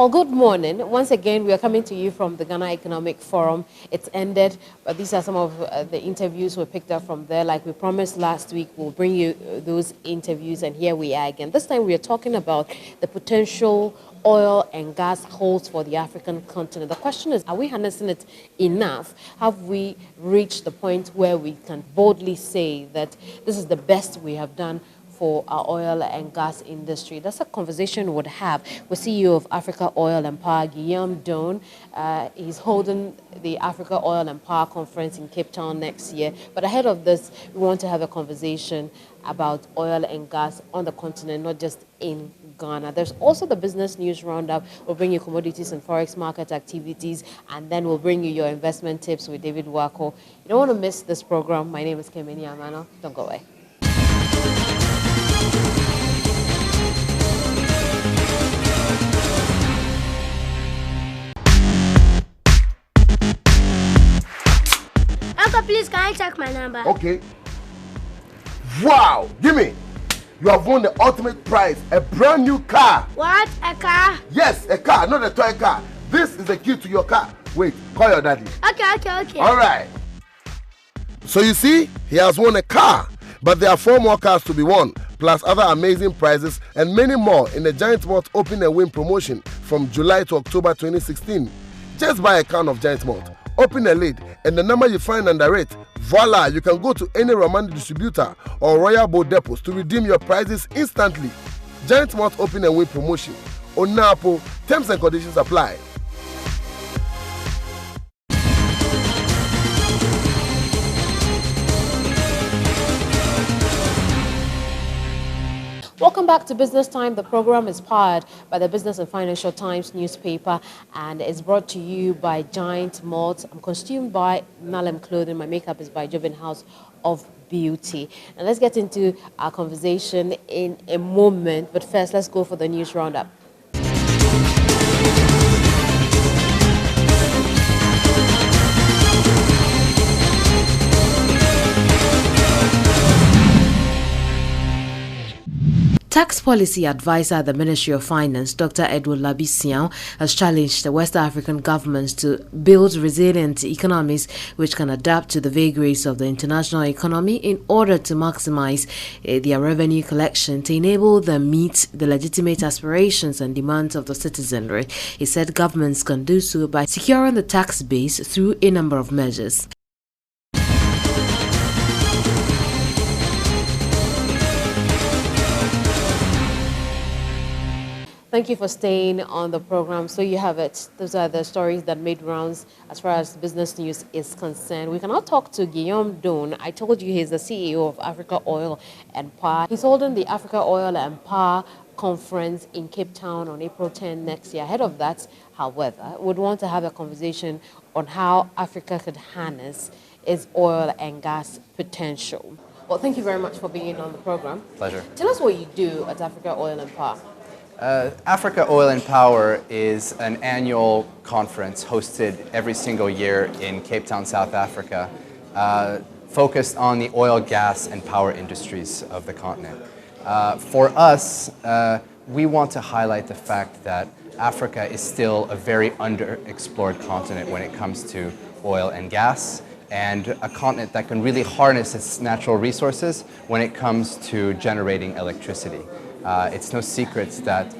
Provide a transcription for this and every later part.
Well, good morning. Once again, we are coming to you from the Ghana Economic Forum. It's ended, but these are some of the interviews we picked up from there. Like we promised last week, we'll bring you those interviews, and here we are again. This time we are talking about the potential oil and gas holds for the African continent. The question is, are we harnessing it enough? Have we reached the point where we can boldly say that this is the best we have done for our oil and gas industry? That's a conversation we would have with CEO of Africa Oil and Power, Guillaume Doane. He's holding the Africa Oil and Power Conference in Cape Town next year. But ahead of this, we want to have a conversation about oil and gas on the continent, not just in Ghana. There's also the business news roundup. We'll bring you commodities and forex market activities, and then we'll bring you your investment tips with David Wako. You don't want to miss this program. My name is Kemeni Amano. Don't go away. Uncle, please, can I check my number? Okay. Wow! Gimme! You have won the ultimate prize, a brand new car. What? A car? Yes, a car, not a toy car. This is the key to your car. Wait, call your daddy. Okay. All right. So you see, he has won a car, but there are 4 more cars to be won, plus other amazing prizes and many more in the Giant Malt Open and Win promotion from July to October 2016. Just buy a can of Giant Malt, open the lid, and the number you find under it, voila, you can go to any Romani distributor or Royal Boat depots to redeem your prizes instantly. Giant Malt Open and Win promotion. Onapo, terms and conditions apply. Welcome back to Business Time. The program is powered by the Business and Financial Times newspaper and is brought to you by Giant Malt. I'm costumed by Nalem Clothing. My makeup is by Jobin House of Beauty. And let's get into our conversation in a moment. But first, let's go for the news roundup. Tax policy advisor at the Ministry of Finance, Dr. Edward Labisian, has challenged the West African governments to build resilient economies which can adapt to the vagaries of the international economy in order to maximize their revenue collection to enable them meet the legitimate aspirations and demands of the citizenry. He said governments can do so by securing the tax base through a number of measures. Thank you for staying on the program. So you have it. Those are the stories that made rounds as far as business news is concerned. We can now talk to Guillaume Doane. I told you he's the CEO of Africa Oil and Power. He's holding the Africa Oil and Power Conference in Cape Town on April 10 next year. Ahead of that, however, we would want to have a conversation on how Africa could harness its oil and gas potential. Well, thank you very much for being on the program. Pleasure. Tell us what you do at Africa Oil and Power. Africa Oil and Power is an annual conference hosted every single year in Cape Town, South Africa, focused on the oil, gas, and power industries of the continent. For us, we want to highlight the fact that Africa is still a very underexplored continent when it comes to oil and gas, and a continent that can really harness its natural resources when it comes to generating electricity. It's no secret that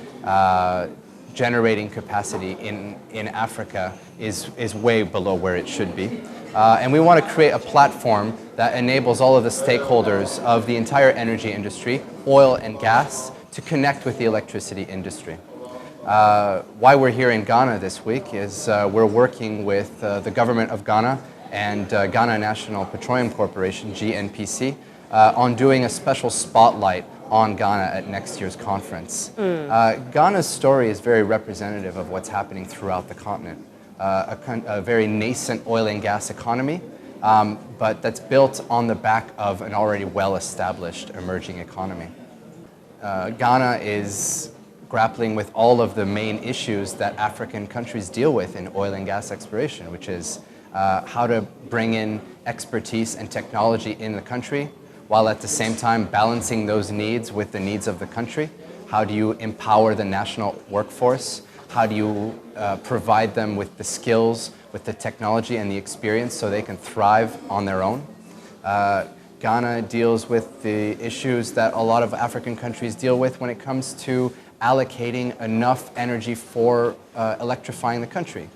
generating capacity in Africa is way below where it should be. And we want to create a platform that enables all of the stakeholders of the entire energy industry, oil and gas, to connect with the electricity industry. Why we're here in Ghana this week is we're working with the government of Ghana and Ghana National Petroleum Corporation, GNPC, on doing a special spotlight on Ghana at next year's conference. Ghana's story is very representative of what's happening throughout the continent. A very nascent oil and gas economy, but that's built on the back of an already well-established emerging economy. Ghana is grappling with all of the main issues that African countries deal with in oil and gas exploration, which is how to bring in expertise and technology in the country, while at the same time balancing those needs with the needs of the country. How do you empower the national workforce? How do you provide them with the skills, with the technology and the experience so they can thrive on their own? Ghana deals with the issues that a lot of African countries deal with when it comes to allocating enough energy for electrifying the country.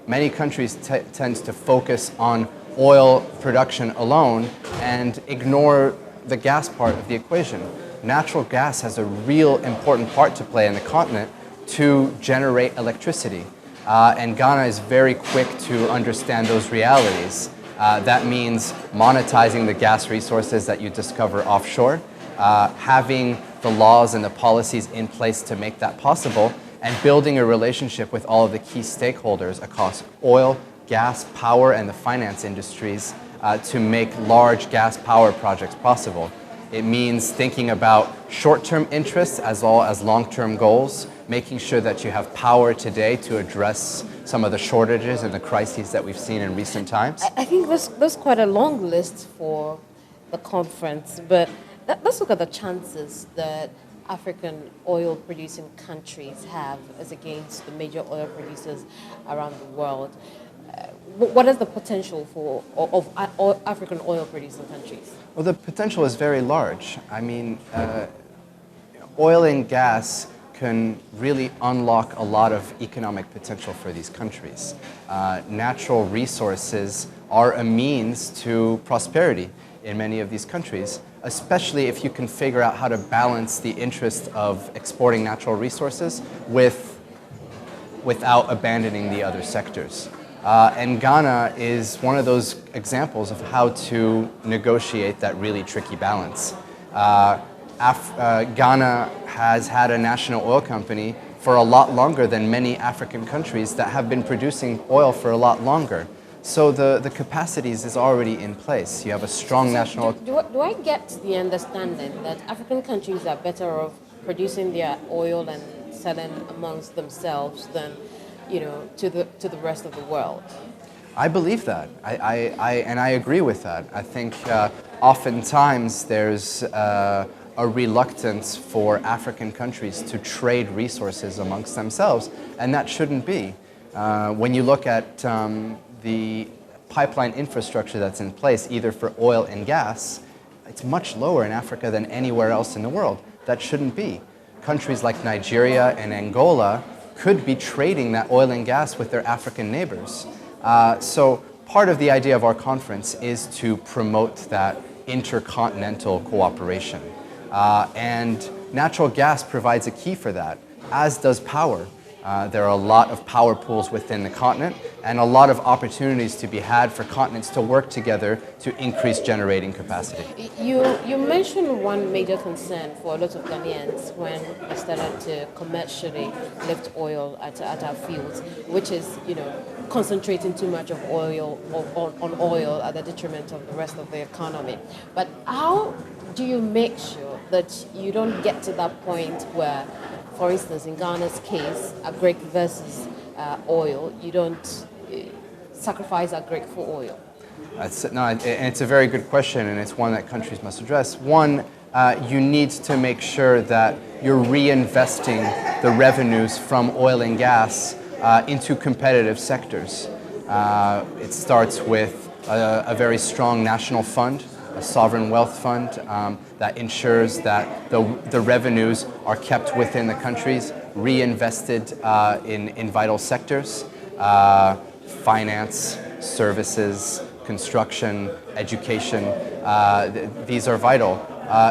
Many countries tend to focus on oil production alone and ignore the gas part of the equation. Natural gas has a real important part to play in the continent to generate electricity. And Ghana is very quick to understand those realities. That means monetizing the gas resources that you discover offshore, having the laws and the policies in place to make that possible, and building a relationship with all of the key stakeholders across oil, gas, power, and the finance industries to make large gas power projects possible. It means thinking about short-term interests as well as long-term goals, making sure that you have power today to address some of the shortages and the crises that we've seen in recent times. I think there's quite a long list for the conference, but let's look at the chances that African oil-producing countries have as against the major oil producers around the world. What is the potential of African oil-producing countries? Well, the potential is very large. I mean, oil and gas can really unlock a lot of economic potential for these countries. Natural resources are a means to prosperity in many of these countries, especially if you can figure out how to balance the interest of exporting natural resources without abandoning the other sectors. And Ghana is one of those examples of how to negotiate that really tricky balance. Ghana has had a national oil company for a lot longer than many African countries that have been producing oil for a lot longer. So the capacities is already in place. You have a strong national... Do I get the understanding that African countries are better off producing their oil and selling amongst themselves than, to the rest of the world? I believe that. I agree with that. I think oftentimes there's a reluctance for African countries to trade resources amongst themselves, and that shouldn't be. When you look at the pipeline infrastructure that's in place, either for oil and gas, it's much lower in Africa than anywhere else in the world. That shouldn't be. Countries like Nigeria and Angola could be trading that oil and gas with their African neighbors. So part of the idea of our conference is to promote that intercontinental cooperation. And natural gas provides a key for that, as does power. There are a lot of power pools within the continent and a lot of opportunities to be had for continents to work together to increase generating capacity. You mentioned one major concern for a lot of Ghanaians when we started to commercially lift oil at our fields, which is, concentrating too much of oil on oil at the detriment of the rest of the economy. But how do you make sure that you don't get to that point where, for instance, in Ghana's case, agric versus oil, you don't sacrifice agric for oil? It's a very good question, and it's one that countries must address. One, you need to make sure that you're reinvesting the revenues from oil and gas into competitive sectors. It starts with a very strong national fund, a sovereign wealth fund that ensures that the revenues are kept within the countries, reinvested in vital sectors, finance, services, construction, education. These are vital.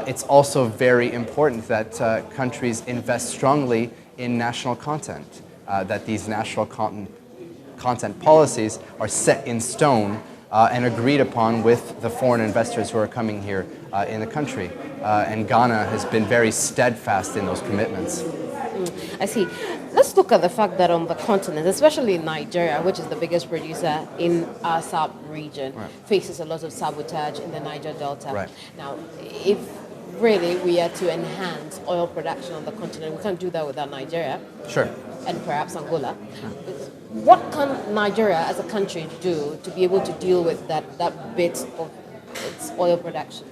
It's also very important that countries invest strongly in national content, that these national content policies are set in stone and agreed upon with the foreign investors who are coming here in the country. And Ghana has been very steadfast in those commitments. I see. Let's look at the fact that on the continent, especially in Nigeria, which is the biggest producer in our sub-region, faces a lot of sabotage in the Niger Delta. Right. Now, if really we are to enhance oil production on the continent, we can't do that without Nigeria. Sure. And perhaps Angola. What can Nigeria as a country do to be able to deal with that bit of its oil production?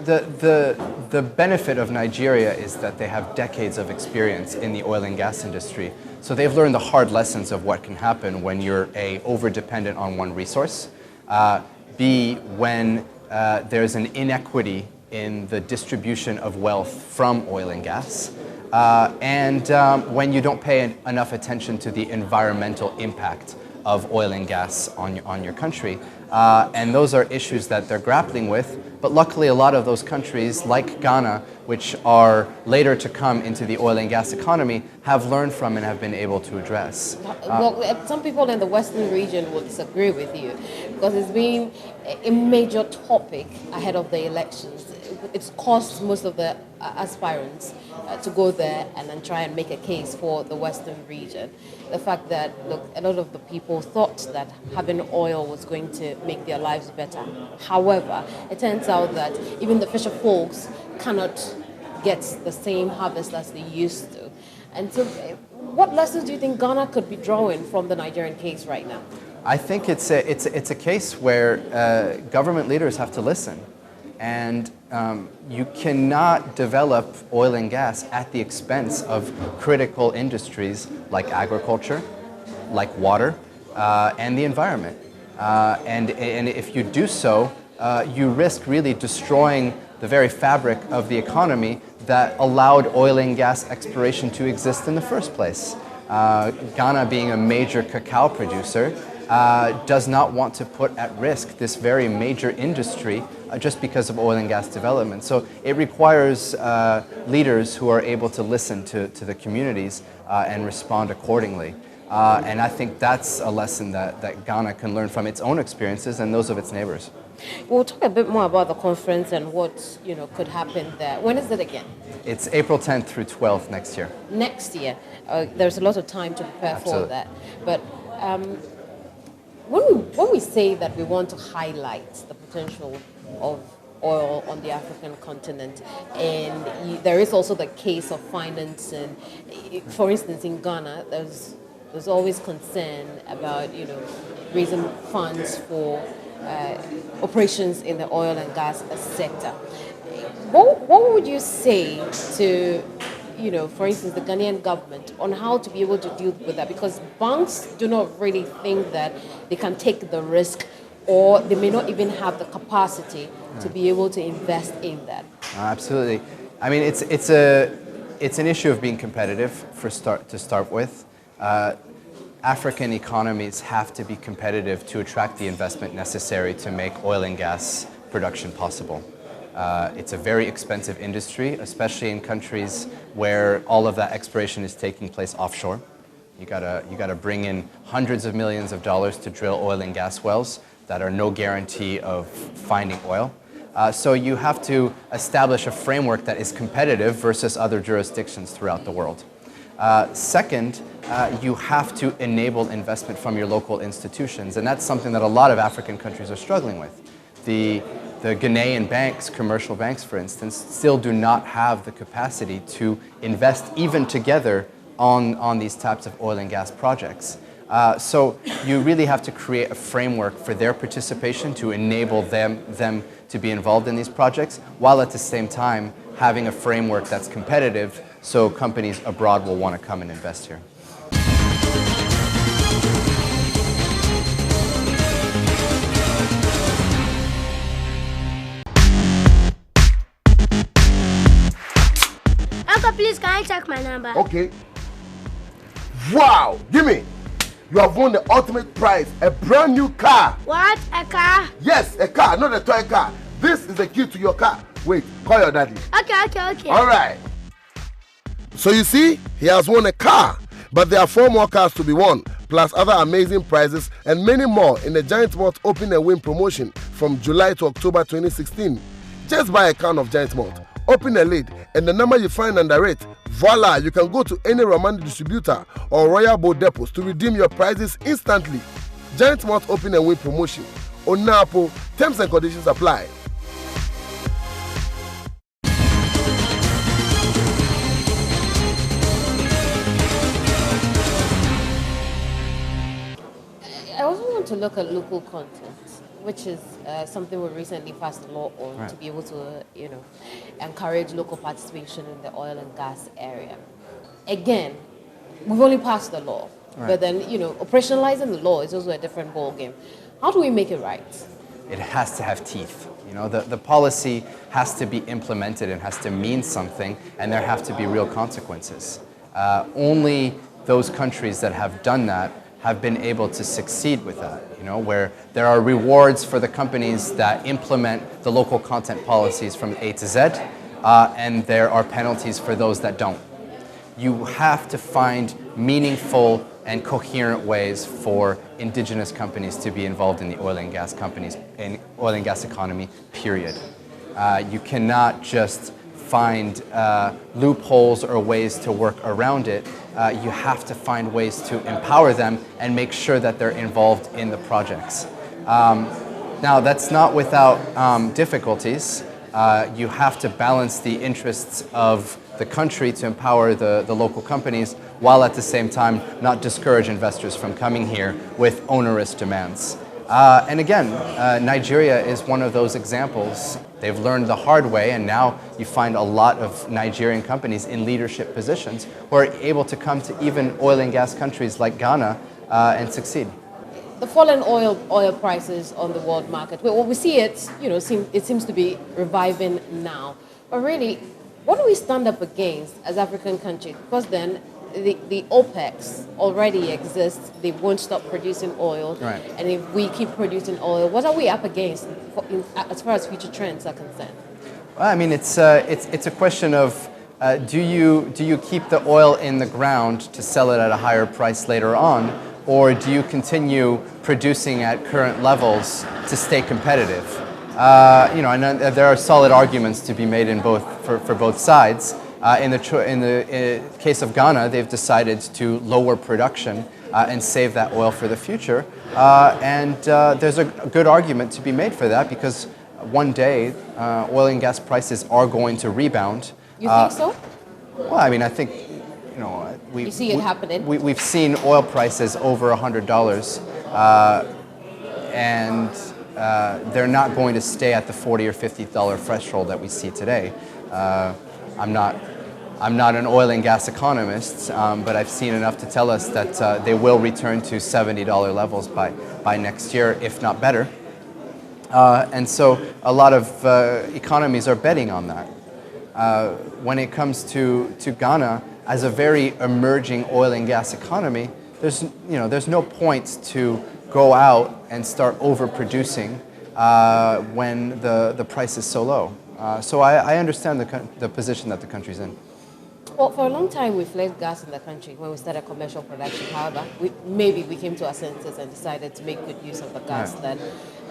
The benefit of Nigeria is that they have decades of experience in the oil and gas industry. So they've learned the hard lessons of what can happen when you're A, over-dependent on one resource, B, when there's an inequity in the distribution of wealth from oil and gas, and when you don't pay enough attention to the environmental impact of oil and gas on your country. And those are issues that they're grappling with. But luckily, a lot of those countries, like Ghana, which are later to come into the oil and gas economy, have learned from and have been able to address. Well, some people in the Western region will disagree with you because it's been a major topic ahead of the elections. It's caused most of the aspirants to go there and then try and make a case for the Western region. The fact that, look, a lot of the people thought that having oil was going to make their lives better. However, it turns out that even the fisher folks cannot get the same harvest as they used to. And so what lessons do you think Ghana could be drawing from the Nigerian case right now? I think it's a case where government leaders have to listen. And you cannot develop oil and gas at the expense of critical industries like agriculture, like water, and the environment. And if you do so, you risk really destroying the very fabric of the economy that allowed oil and gas exploration to exist in the first place. Ghana, being a major cacao producer, does not want to put at risk this very major industry just because of oil and gas development. So it requires leaders who are able to listen to the communities and respond accordingly. And I think that's a lesson that Ghana can learn from its own experiences and those of its neighbors. We'll talk a bit more about the conference and what could happen there. When is it again? It's April 10th through 12th next year. Next year. There's a lot of time to prepare Absolutely. for that. But when we say that we want to highlight the potential of oil on the African continent, and there is also the case of financing. For instance, in Ghana, there's always concern about raising funds for operations in the oil and gas sector. What would you say to for instance, the Ghanaian government on how to be able to deal with that? Because banks do not really think that they can take the risk, or they may not even have the capacity to be able to invest in that. Absolutely. I mean, it's an issue of being competitive to start with. African economies have to be competitive to attract the investment necessary to make oil and gas production possible. It's a very expensive industry, especially in countries where all of that exploration is taking place offshore. You gotta bring in hundreds of millions of dollars to drill oil and gas wells that are no guarantee of finding oil. So you have to establish a framework that is competitive versus other jurisdictions throughout the world. Second, you have to enable investment from your local institutions, and that's something that a lot of African countries are struggling with. The Ghanaian banks, commercial banks for instance, still do not have the capacity to invest even together on these types of oil and gas projects. So you really have to create a framework for their participation to enable them to be involved in these projects, while at the same time having a framework that's competitive so companies abroad will want to come and invest here. Uncle, please, can I check my number? Okay. Wow! Gimme! You have won the ultimate prize, a brand new car. What? A car? Yes, a car, not a toy car. This is the key to your car. Wait, call your daddy. Okay. All right. So you see, he has won a car, but there are 4 more cars to be won, plus other amazing prizes and many more in the Giant Malt Open and Win promotion from July to October 2016. Just buy a can of Giant Malt, open a lid, and the number you find under it, voila, you can go to any Romani distributor or Royal Boat depots to redeem your prizes instantly. Giant Malt Open and Win promotion. Onapo, terms and conditions apply. I also want to look at local content. which is something we recently passed a law on to be able to, encourage local participation in the oil and gas area. Again, we've only passed the law, but then, operationalizing the law is also a different ballgame. How do we make it right? It has to have teeth. The policy has to be implemented and has to mean something, and there have to be real consequences. Only those countries that have done that have been able to succeed with that, where there are rewards for the companies that implement the local content policies from A to Z, and there are penalties for those that don't. You have to find meaningful and coherent ways for indigenous companies to be involved in the oil and gas economy, period. You cannot just find loopholes or ways to work around it. You have to find ways to empower them and make sure that they're involved in the projects. Now, that's not without difficulties. You have to balance the interests of the country to empower the local companies, while at the same time not discourage investors from coming here with onerous demands. And again, Nigeria is one of those examples. They've learned the hard way, and now you find a lot of Nigerian companies in leadership positions who are able to come to even oil and gas countries like Ghana and succeed. The fallen oil prices on the world market, well, we see it, it seems to be reviving now. But really, what do we stand up against as African countries? Because then the OPEX already exists. They won't stop producing oil. Right. And if we keep producing oil, what are we up against as far as future trends are concerned? Well, I mean, it's a question of do you keep the oil in the ground to sell it at a higher price later on, or do you continue producing at current levels to stay competitive? And there are solid arguments to be made in for both sides. In the case of Ghana, they've decided to lower production and save that oil for the future. And there's a good argument to be made for that, because one day oil and gas prices are going to rebound. You think so? Well, I mean, I think, you see it happening? We've seen oil prices over $100, and they're not going to stay at the $40 or $50 threshold that we see today. I'm not an oil and gas economist, but I've seen enough to tell us that they will return to $70 levels by next year, if not better. And so a lot of economies are betting on that. When it comes to Ghana, as a very emerging oil and gas economy, there's no point to go out and start overproducing when the price is so low. So I understand the position that the country's in. Well, for a long time, we've let gas in the country when we started commercial production. However, we came to our senses and decided to make good use of the gas that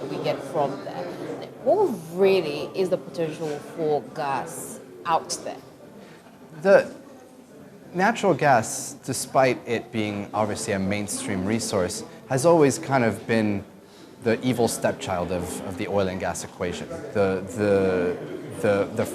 we get from that. What really is the potential for gas out there? The natural gas, despite it being obviously a mainstream resource, has always kind of been the evil stepchild of the oil and gas equation, the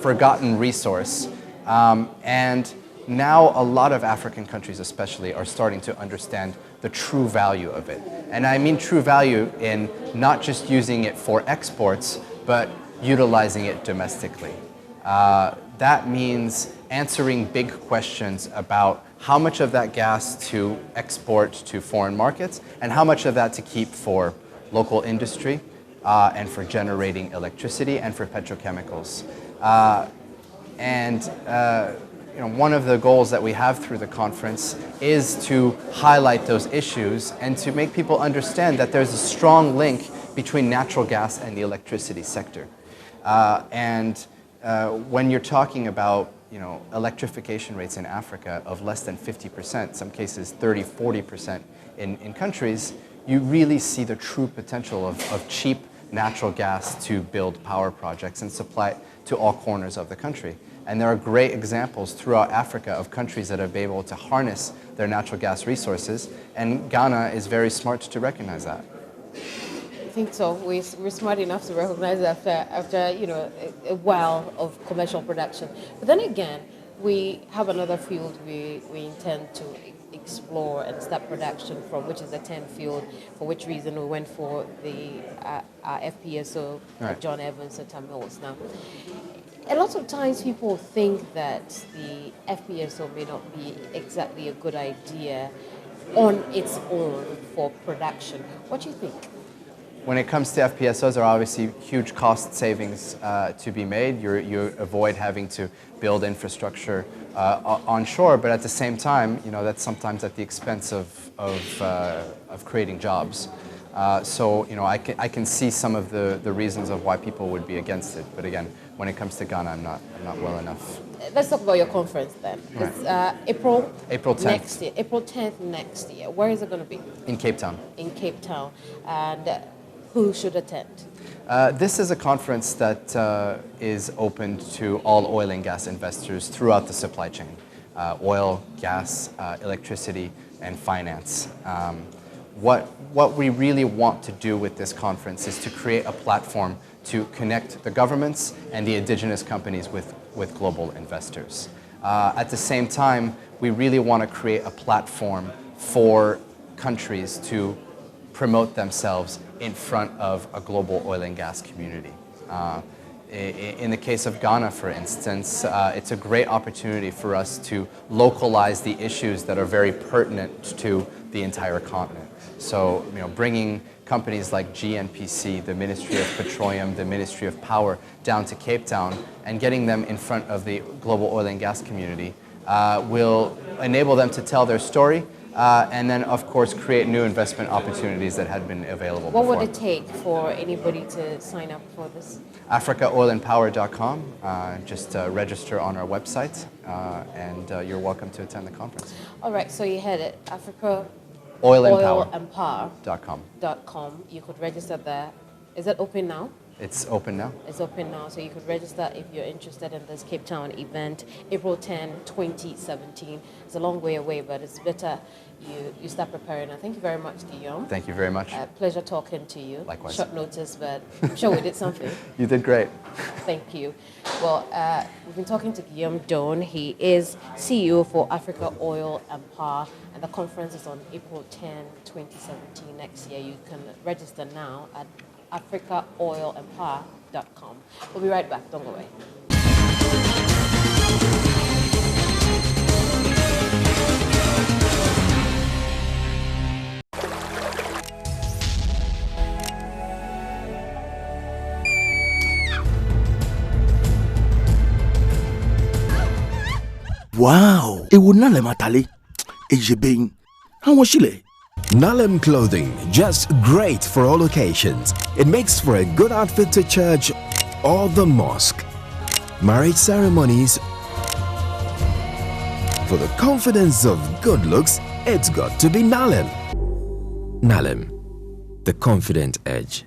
forgotten resource. And now a lot of African countries especially are starting to understand the true value of it. And I mean true value in not just using it for exports, but utilizing it domestically. That means answering big questions about how much of that gas to export to foreign markets and how much of that to keep for local industry and for generating electricity and for petrochemicals. One of the goals that we have through the conference is to highlight those issues and to make people understand that there's a strong link between natural gas and the electricity sector. When you're talking about electrification rates in Africa of less than 50%, some cases 30, 40% in countries, you really see the true potential of cheap natural gas to build power projects and supply it to all corners of the country. And there are great examples throughout Africa of countries that have been able to harness their natural gas resources, and Ghana is very smart to recognize that. I think so. We're smart enough to recognize it after a while of commercial production. But then again, we have another field we intend to explore and start production from, which is a 10 field, for which reason we went for the our FPSO, Right. John Evans and Mills. Now, a lot of times people think that the FPSO may not be exactly a good idea on its own for production. What do you think? When it comes to FPSOs, there are obviously huge cost savings to be made. You avoid having to build infrastructure onshore, but at the same time, that's sometimes at the expense of creating jobs. So I can see some of the reasons of why people would be against it. But again, when it comes to Ghana, I'm not well enough. Let's talk about your conference then. It's April 10th. next year. April 10th next year. Where is it going to be? In Cape Town. In Cape Town. And who should attend? This is a conference that is open to all oil and gas investors throughout the supply chain. Oil, gas, electricity, and finance. What we really want to do with this conference is to create a platform to connect the governments and the indigenous companies with global investors. At the same time, we really want to create a platform for countries to promote themselves in front of a global oil and gas community. In the case of Ghana, for instance, it's a great opportunity for us to localize the issues that are very pertinent to the entire continent. So, bringing companies like GNPC, the Ministry of Petroleum, the Ministry of Power, down to Cape Town and getting them in front of the global oil and gas community will enable them to tell their story and then, of course, create new investment opportunities that had been available before. What would it take for anybody to sign up for this? AfricaOilAndPower.com. Just register on our website, and you're welcome to attend the conference. All right, so you had it, AfricaOilAndPower.com. AfricaOilAndPower.com. You could register there. Is it open now? It's open now. It's open now, so you could register if you're interested in this Cape Town event, April 10, 2017. It's a long way away, but it's better you start preparing. And thank you very much, Guillaume. Thank you very much. Pleasure talking to you. Likewise. Short notice, but I'm sure we did something. You did great. Thank you. Well, we've been talking to Guillaume Doane. He is CEO for Africa Oil and Power, and the conference is on April 10, 2017 next year. You can register now at AfricaOilAndPower.com. We'll be right back. Don't go away. Wow! Ewo nale matale. Ejebeng. How was Chile? Nalem clothing, just great for all occasions. It makes for a good outfit to church or the mosque. Marriage ceremonies. For the confidence of good looks, it's got to be Nalem. Nalem, the confident edge.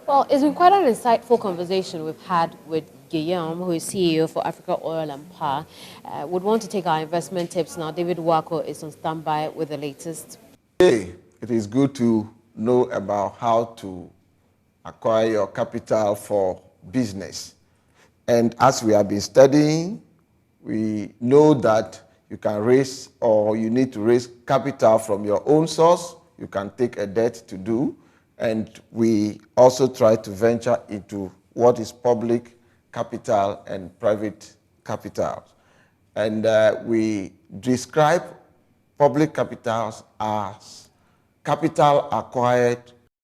Well, it's been quite an insightful conversation we've had with Guillaume, who is CEO for Africa Oil and Power. Would want to take our investment tips now. David Wako is on standby with the latest. Hey, it is good to know about how to acquire your capital for business. And as we have been studying, we know that you can raise or you need to raise capital from your own source. You can take a debt to do. And we also try to venture into what is public capital and private capital. And we describe public capitals as capital acquired